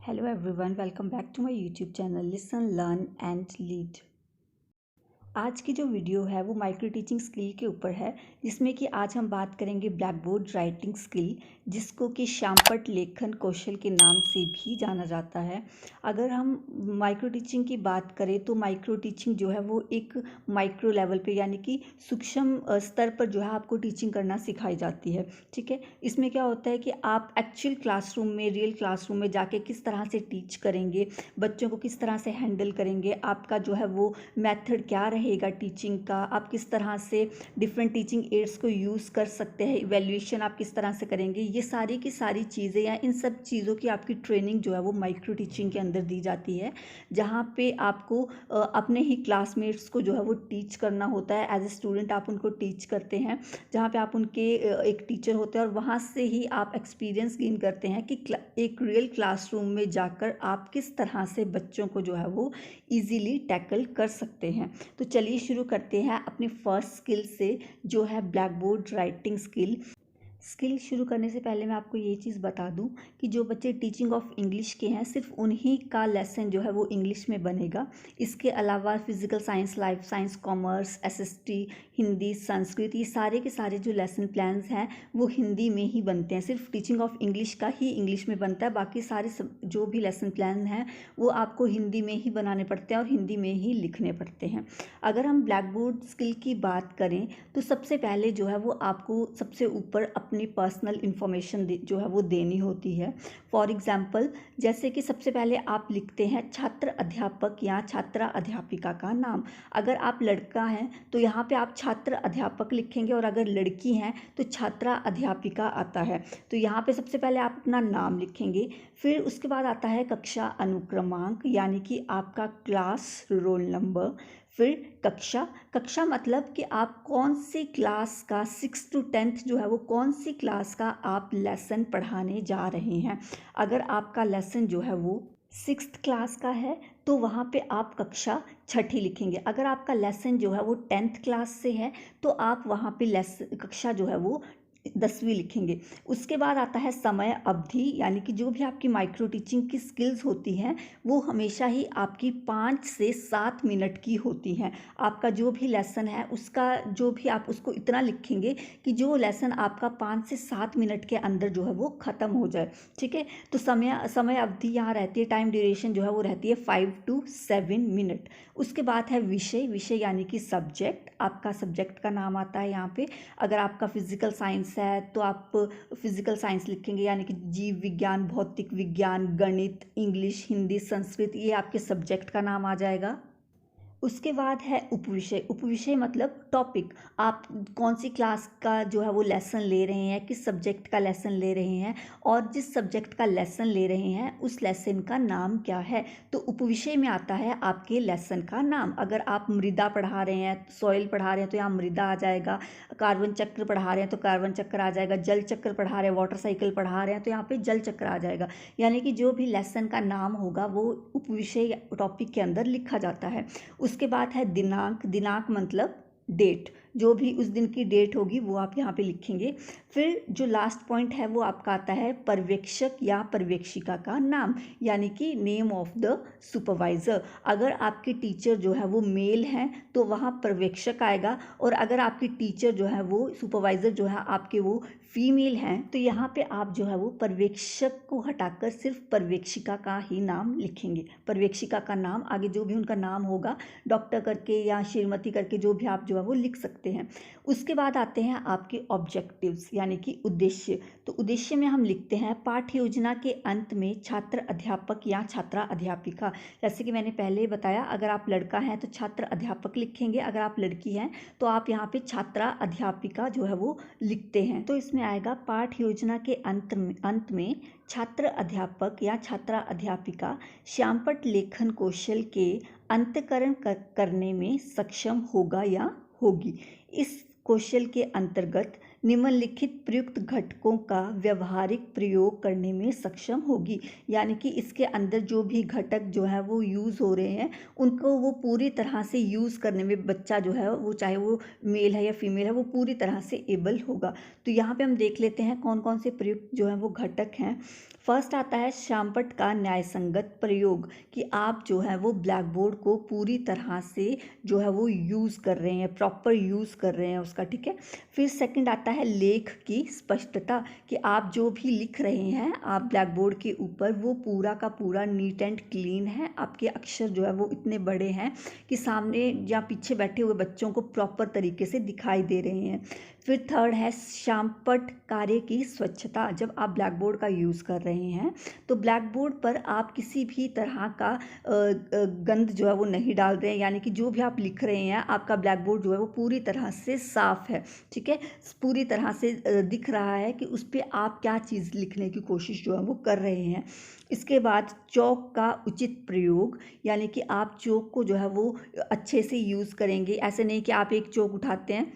Hello everyone, welcome back to my YouTube channel Listen, Learn and Lead। आज की जो video है वो माइक्रो टीचिंग स्किल के ऊपर है, जिसमें कि आज हम बात करेंगे ब्लैक बोर्ड राइटिंग स्किल, जिसको कि श्यामपट्ट लेखन कौशल के नाम से भी जाना जाता है। अगर हम माइक्रो टीचिंग की बात करें तो माइक्रो टीचिंग जो है वो एक माइक्रो लेवल पे यानी कि सूक्ष्म स्तर पर जो है आपको टीचिंग करना सिखाई जाती है। ठीक है, इसमें क्या होता है कि आप एक्चुअल क्लासरूम में, रियल क्लासरूम में जाके किस तरह से टीच करेंगे, बच्चों को किस तरह से हैंडल करेंगे, आपका जो है वो मेथड क्या रहेगा टीचिंग का, आप किस तरह से डिफरेंट टीचिंग एड्स को यूज़ कर सकते हैं, इवैल्यूएशन आप किस तरह से करेंगे, ये सारी की सारी चीज़ें या इन सब चीज़ों की आपकी ट्रेनिंग जो है वो माइक्रो टीचिंग के अंदर दी जाती है, जहाँ पे आपको अपने ही क्लासमेट्स को जो है वो टीच करना होता है। एज ए स्टूडेंट आप उनको टीच करते हैं, जहाँ पे आप उनके एक टीचर होते हैं और वहाँ से ही आप एक्सपीरियंस गेन करते हैं कि एक रियल क्लासरूम में जाकर आप किस तरह से बच्चों को जो है वो ईजीली टैकल कर सकते हैं। तो चलिए शुरू करते हैं अपनी फर्स्ट स्किल से, जो है ब्लैक बोर्ड राइटिंग स्किल शुरू करने से पहले मैं आपको ये चीज़ बता दूं कि जो बच्चे टीचिंग ऑफ इंग्लिश के हैं सिर्फ उन्हीं का लेसन जो है वो इंग्लिश में बनेगा। इसके अलावा physical science, life science, commerce, SST, Hindi, Sanskrit, ये सारे के सारे जो लेसन प्लान्स हैं वो हिंदी में ही बनते हैं। सिर्फ टीचिंग ऑफ इंग्लिश का ही इंग्लिश में बनता है, बाकी सारे जो भी लेसन प्लान हैं वो आपको हिंदी में ही बनाने पड़ते हैं और हिंदी में ही लिखने पड़ते हैं। अगर हम ब्लैक बोर्ड स्किल की बात करें तो सबसे पहले जो है वो आपको सबसे ऊपर अपनी पर्सनल इन्फॉर्मेशन जो है वो देनी होती है। फॉर एग्जांपल, जैसे कि सबसे पहले आप लिखते हैं छात्र अध्यापक या छात्रा अध्यापिका का नाम। अगर आप लड़का हैं तो यहाँ पे आप छात्र अध्यापक लिखेंगे और अगर लड़की हैं तो छात्रा अध्यापिका आता है। तो यहाँ पे सबसे पहले आप अपना नाम लिखेंगे, फिर उसके बाद आता है कक्षा अनुक्रमांक यानी कि आपका क्लास रोल नंबर, फिर कक्षा मतलब कि आप कौन सी क्लास का 6 to 10th जो है वो कौन सी क्लास का आप लेसन पढ़ाने जा रहे हैं। अगर आपका लेसन जो है वो 6th क्लास का है तो वहाँ पे आप कक्षा छठी लिखेंगे। अगर आपका लेसन जो है वो 10th क्लास से है तो आप वहाँ पे कक्षा जो है वो 10वीं लिखेंगे। उसके बाद आता है समय अवधि, यानी कि जो भी आपकी माइक्रो टीचिंग की स्किल्स होती हैं वो हमेशा ही आपकी 5 से 7 मिनट की होती हैं। आपका जो भी लेसन है उसका जो भी आप उसको इतना लिखेंगे कि जो लेसन आपका 5 से 7 मिनट के अंदर जो है वो ख़त्म हो जाए। ठीक है, तो समय अवधि यहाँ रहती है, टाइम ड्यूरेशन जो है वो रहती है 5 to 7 मिनट। उसके बाद है विषय यानी कि सब्जेक्ट, आपका सब्जेक्ट का नाम आता है यहाँ पे। अगर आपका फिजिकल साइंस है तो आप फिजिकल साइंस लिखेंगे, यानी कि जीव विज्ञान, भौतिक विज्ञान, गणित, इंग्लिश, हिंदी, संस्कृत, ये आपके सब्जेक्ट का नाम आ जाएगा। उसके बाद है उपविषय मतलब टॉपिक, आप कौन सी क्लास का जो है वो लेसन ले रहे हैं, किस सब्जेक्ट का लेसन ले रहे हैं और जिस सब्जेक्ट का लेसन ले रहे हैं उस लेसन का नाम क्या है। तो उपविषय में आता है आपके लेसन का नाम। अगर आप मृदा पढ़ा रहे हैं, सॉइल पढ़ा रहे हैं तो यहाँ मृदा आ जाएगा, कार्बन चक्र पढ़ा रहे हैं तो कार्बन चक्र आ जाएगा, जल चक्र पढ़ा रहे हैं, वाटर साइकिल पढ़ा रहे हैं तो यहाँ पे जल चक्र आ जाएगा। यानी कि जो भी लेसन का नाम होगा वो उपविषय टॉपिक के अंदर लिखा जाता है। उसके बाद है दिनांक मतलब डेट, जो भी उस दिन की डेट होगी वो आप यहाँ पे लिखेंगे। फिर जो लास्ट पॉइंट है वो आपका आता है पर्यवेक्षक या पर्यवेक्षिका का नाम, यानी कि नेम ऑफ द सुपरवाइज़र। अगर आपके टीचर जो है वो मेल हैं तो वहाँ पर्यवेक्षक आएगा, और अगर आपकी टीचर जो है वो सुपरवाइज़र जो है आपके वो फीमेल हैं तो यहाँ पे आप जो है वो पर्यवेक्षक को हटाकर सिर्फ पर्यवेक्षिका का ही नाम लिखेंगे। पर्यवेक्षिका का नाम आगे जो भी उनका नाम होगा डॉक्टर करके या श्रीमती करके जो भी आप जो है वो लिख सकते हैं। उसके बाद आते हैं आपके ऑब्जेक्टिव्स यानी कि उद्देश्य। तो उद्देश्य में हम लिखते हैं पाठ्य योजना के अंत में छात्र अध्यापक या छात्रा अध्यापिका। जैसे कि मैंने पहले ही बताया, अगर आप लड़का हैं तो छात्र अध्यापक लिखेंगे, अगर आप लड़की हैं तो आप यहाँ पे छात्रा अध्यापिका जो है वो लिखते हैं। तो इसमें आएगा पाठ्य योजना के अंत में छात्र अध्यापक या छात्रा अध्यापिका श्यामपट्ट लेखन कौशल के अंतःकरण करने में सक्षम होगा या होगी। इस कौशल के अंतर्गत निम्नलिखित प्रयुक्त घटकों का व्यवहारिक प्रयोग करने में सक्षम होगी। यानी कि इसके अंदर जो भी घटक जो है वो यूज़ हो रहे हैं उनको वो पूरी तरह से यूज़ करने में बच्चा जो है वो, चाहे वो मेल है या फीमेल है, वो पूरी तरह से एबल होगा। तो यहाँ पे हम देख लेते हैं कौन कौन से प्रयुक्त जो है वो घटक हैं। फर्स्ट आता है शामपट का न्यायसंगत प्रयोग, कि आप जो है वो ब्लैक बोर्ड को पूरी तरह से जो है वो यूज़ कर रहे हैं, प्रॉपर यूज़ कर रहे हैं उसका, ठीक है। फिर सेकंड आता है लेख की स्पष्टता, कि आप जो भी लिख रहे हैं आप ब्लैक बोर्ड के ऊपर वो पूरा का पूरा नीट एंड क्लीन है, आपके अक्षर जो है वो इतने बड़े हैं कि सामने या पीछे बैठे हुए बच्चों को प्रॉपर तरीके से दिखाई दे रहे हैं। फिर थर्ड है शामपट कार्य की स्वच्छता, जब आप ब्लैक बोर्ड का यूज़ कर रहे हैं तो ब्लैक बोर्ड पर आप किसी भी तरह का गंद जो है वो नहीं डाल रहे हैं, यानी कि जो भी आप लिख रहे हैं आपका ब्लैक बोर्ड जो है वो पूरी तरह से साफ़ है, ठीक है, पूरी तरह से दिख रहा है कि उस पर आप क्या चीज़ लिखने की कोशिश जो है वो कर रहे हैं। इसके बाद चौक का उचित प्रयोग, यानी कि आप चौक को जो है वो अच्छे से यूज़ करेंगे, ऐसे नहीं कि आप एक चौक उठाते हैं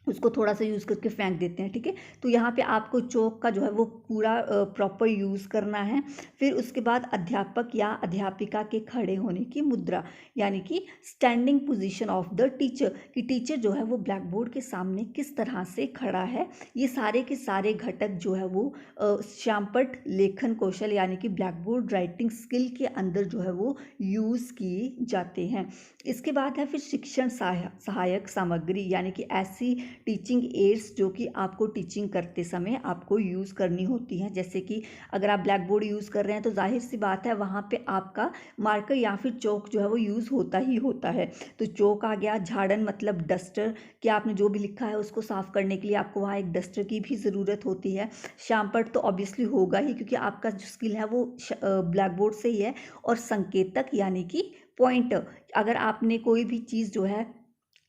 उसको थोड़ा सा यूज़ करके फेंक देते हैं, ठीक है। तो यहाँ पे आपको चौक का जो है वो पूरा प्रॉपर यूज़ करना है। फिर उसके बाद अध्यापक या अध्यापिका के खड़े होने की मुद्रा, यानी कि standing position of the teacher, कि टीचर जो है वो ब्लैक बोर्ड के सामने किस तरह से खड़ा है। ये सारे के सारे घटक जो है वो शामपट लेखन कौशल यानी कि ब्लैक बोर्ड राइटिंग स्किल के अंदर जो है वो यूज़ किए जाते हैं। इसके बाद है फिर शिक्षण सहायक सामग्री, यानी कि ऐसी टीचिंग एड्स जो कि आपको टीचिंग करते समय आपको यूज़ करनी होती हैं। जैसे कि अगर आप ब्लैक बोर्ड यूज़ कर रहे हैं तो जाहिर सी बात है वहाँ पे आपका मार्कर या फिर चौक जो है वो यूज़ होता ही होता है। तो चौक आ गया, झाड़न मतलब डस्टर, कि आपने जो भी लिखा है उसको साफ़ करने के लिए आपको वहाँ एक डस्टर की भी ज़रूरत होती है। शामपट तो ऑब्वियसली होगा ही क्योंकि आपका जो स्किल है वो ब्लैक बोर्ड से ही है। और संकेतक यानी कि पॉइंटर, अगर आपने कोई भी चीज़ जो है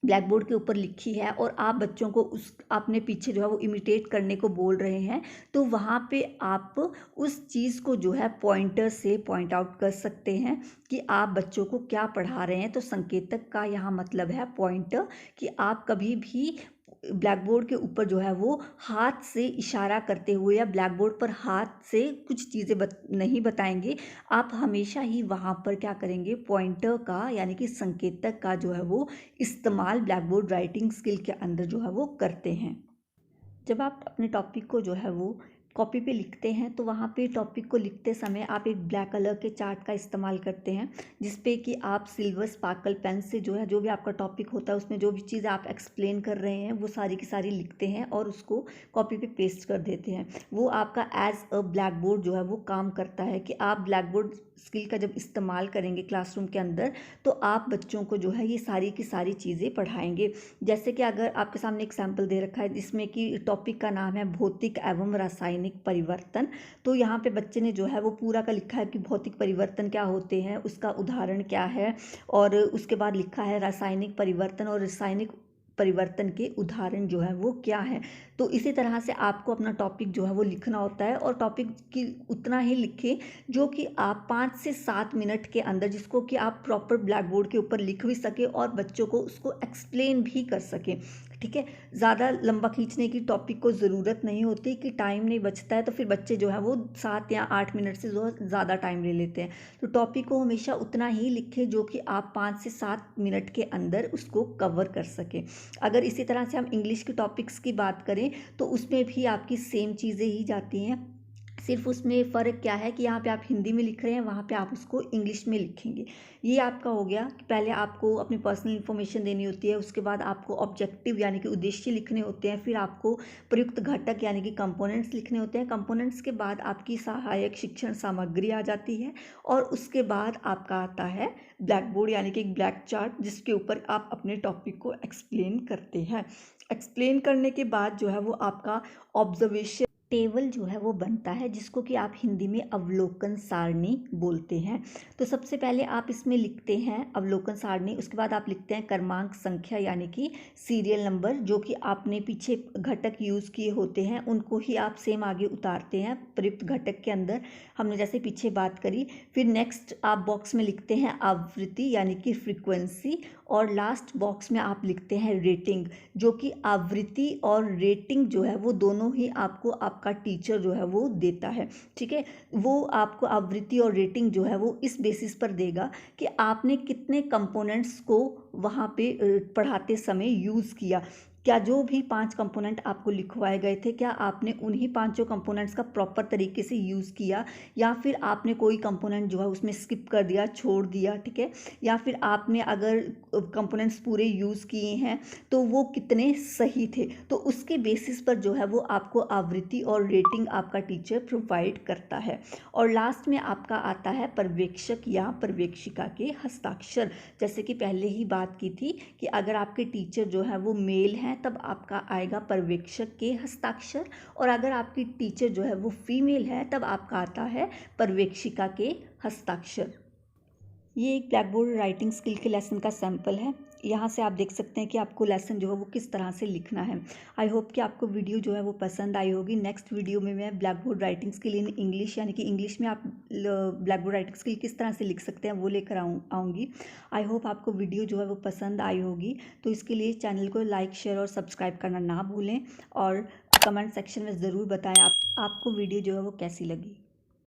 ब्लैक बोर्ड के ऊपर लिखी है और आप बच्चों को उस अपने पीछे जो है वो इमिटेट करने को बोल रहे हैं, तो वहाँ पे आप उस चीज़ को जो है पॉइंटर से पॉइंट आउट कर सकते हैं कि आप बच्चों को क्या पढ़ा रहे हैं। तो संकेतक का यहाँ मतलब है पॉइंटर, कि आप कभी भी ब्लैक बोर्ड के ऊपर जो है वो हाथ से इशारा करते हुए या ब्लैक बोर्ड पर हाथ से कुछ चीज़ें नहीं बताएंगे। आप हमेशा ही वहाँ पर क्या करेंगे, पॉइंटर का यानी कि संकेतक का जो है वो इस्तेमाल ब्लैक बोर्ड राइटिंग स्किल के अंदर जो है वो करते हैं। जब आप अपने टॉपिक को जो है वो कॉपी पे लिखते हैं तो वहाँ पे टॉपिक को लिखते समय आप एक ब्लैक कलर के चार्ट का इस्तेमाल करते हैं, जिसपे कि आप सिल्वर स्पार्कल पेन से जो है जो भी आपका टॉपिक होता है उसमें जो भी चीज़ आप एक्सप्लेन कर रहे हैं वो सारी की सारी लिखते हैं और उसको कॉपी पे पेस्ट कर देते हैं। वो आपका एज अ ब्लैक बोर्ड जो है वो काम करता है कि आप ब्लैक बोर्ड स्किल का जब इस्तेमाल करेंगे क्लासरूम के अंदर तो आप बच्चों को जो है ये सारी की सारी चीज़ें पढ़ाएंगे। जैसे कि अगर आपके सामने एक सैम्पल दे रखा है जिसमें कि टॉपिक का नाम है भौतिक एवं रासायनिक परिवर्तन, तो यहाँ पे बच्चे ने जो है वो पूरा का लिखा है कि भौतिक परिवर्तन क्या होते हैं, उसका उदाहरण क्या है, और उसके बाद लिखा है रासायनिक परिवर्तन और रासायनिक परिवर्तन के उदाहरण जो है वो क्या है। तो इसी तरह से आपको अपना टॉपिक जो है वो लिखना होता है और टॉपिक की उतना ही लिखें जो कि आप 5 से 7 मिनट के अंदर, जिसको कि आप प्रॉपर ब्लैक बोर्ड के ऊपर लिख भी सकें और बच्चों को उसको एक्सप्लेन भी कर सकें, ठीक है। ज़्यादा लंबा खींचने की टॉपिक को ज़रूरत नहीं होती कि टाइम नहीं बचता है तो फिर बच्चे जो है वो 7 या 8 मिनट से जो ज़्यादा टाइम ले लेते हैं। तो टॉपिक को हमेशा उतना ही लिखें जो कि आप 5 से 7 मिनट के अंदर उसको कवर कर सकें। अगर इसी तरह से हम इंग्लिश के टॉपिक्स की बात करें तो उसमें भी आपकी सेम चीज़ें ही जाती हैं, सिर्फ उसमें फ़र्क क्या है कि यहाँ पे आप हिंदी में लिख रहे हैं, वहाँ पे आप उसको इंग्लिश में लिखेंगे। ये आपका हो गया कि पहले आपको अपनी पर्सनल इन्फॉर्मेशन देनी होती है, उसके बाद आपको ऑब्जेक्टिव यानी कि उद्देश्य लिखने होते हैं, फिर आपको प्रयुक्त घटक यानी कि कंपोनेंट्स लिखने होते हैं। कंपोनेंट्स के बाद आपकी सहायक शिक्षण सामग्री आ जाती है और उसके बाद आपका आता है ब्लैक बोर्ड यानी कि एक ब्लैक चार्ट जिसके ऊपर आप अपने टॉपिक को एक्सप्लेन करते हैं। एक्सप्लेन करने के बाद जो है वो आपका ऑब्जर्वेशन टेबल जो है वो बनता है, जिसको कि आप हिंदी में अवलोकन सारणी बोलते हैं। तो सबसे पहले आप इसमें लिखते हैं अवलोकन सारणी, उसके बाद आप लिखते हैं क्रमांक संख्या यानी कि सीरियल नंबर, जो कि आपने पीछे घटक यूज़ किए होते हैं उनको ही आप सेम आगे उतारते हैं प्रयुक्त घटक के अंदर, हमने जैसे पीछे बात करी। फिर नेक्स्ट आप बॉक्स में लिखते हैं आवृत्ति यानी कि फ्रीक्वेंसी, और लास्ट बॉक्स में आप लिखते हैं रेटिंग, जो कि आवृत्ति और रेटिंग जो है वो दोनों ही आपको आपका टीचर जो है वो देता है। ठीक है, वो आपको आवृत्ति और रेटिंग जो है वो इस बेसिस पर देगा कि आपने कितने कंपोनेंट्स को वहाँ पे पढ़ाते समय यूज़ किया। क्या जो भी 5 कंपोनेंट आपको लिखवाए गए थे, क्या आपने उन्हीं पांचों कंपोनेंट्स का प्रॉपर तरीके से यूज़ किया, या फिर आपने कोई कंपोनेंट जो है उसमें स्किप कर दिया, छोड़ दिया। ठीक है, या फिर आपने अगर कंपोनेंट्स पूरे यूज़ किए हैं तो वो कितने सही थे। तो उसके बेसिस पर जो है वो आपको आवृत्ति और रेटिंग आपका टीचर प्रोवाइड करता है। और लास्ट में आपका आता है पर्यवेक्षक या पर्यवेक्षिका के हस्ताक्षर। जैसे कि पहले ही बात की थी कि अगर आपके टीचर जो है वो मेल हैं तब आपका आएगा पर्यवेक्षक के हस्ताक्षर, और अगर आपकी टीचर जो है वो फीमेल है तब आपका आता है पर्यवेक्षिका के हस्ताक्षर। ये एक ब्लैक बोर्ड राइटिंग स्किल के लेसन का सैंपल है। यहाँ से आप देख सकते हैं कि आपको लेसन जो है वो किस तरह से लिखना है। आई होप कि आपको वीडियो जो है वो पसंद आई होगी। नेक्स्ट वीडियो में मैं black board writing skill in English यानी कि इंग्लिश में आप ब्लैक बोर्ड राइटिंग स्किल किस तरह से लिख सकते हैं वो लेकर आऊँगी। आई होप आपको वीडियो जो है वो पसंद आई होगी। तो इसके लिए चैनल को लाइक, शेयर और सब्सक्राइब करना ना भूलें, और कमेंट सेक्शन में ज़रूर बताएँ आपको वीडियो जो है वो कैसी लगी।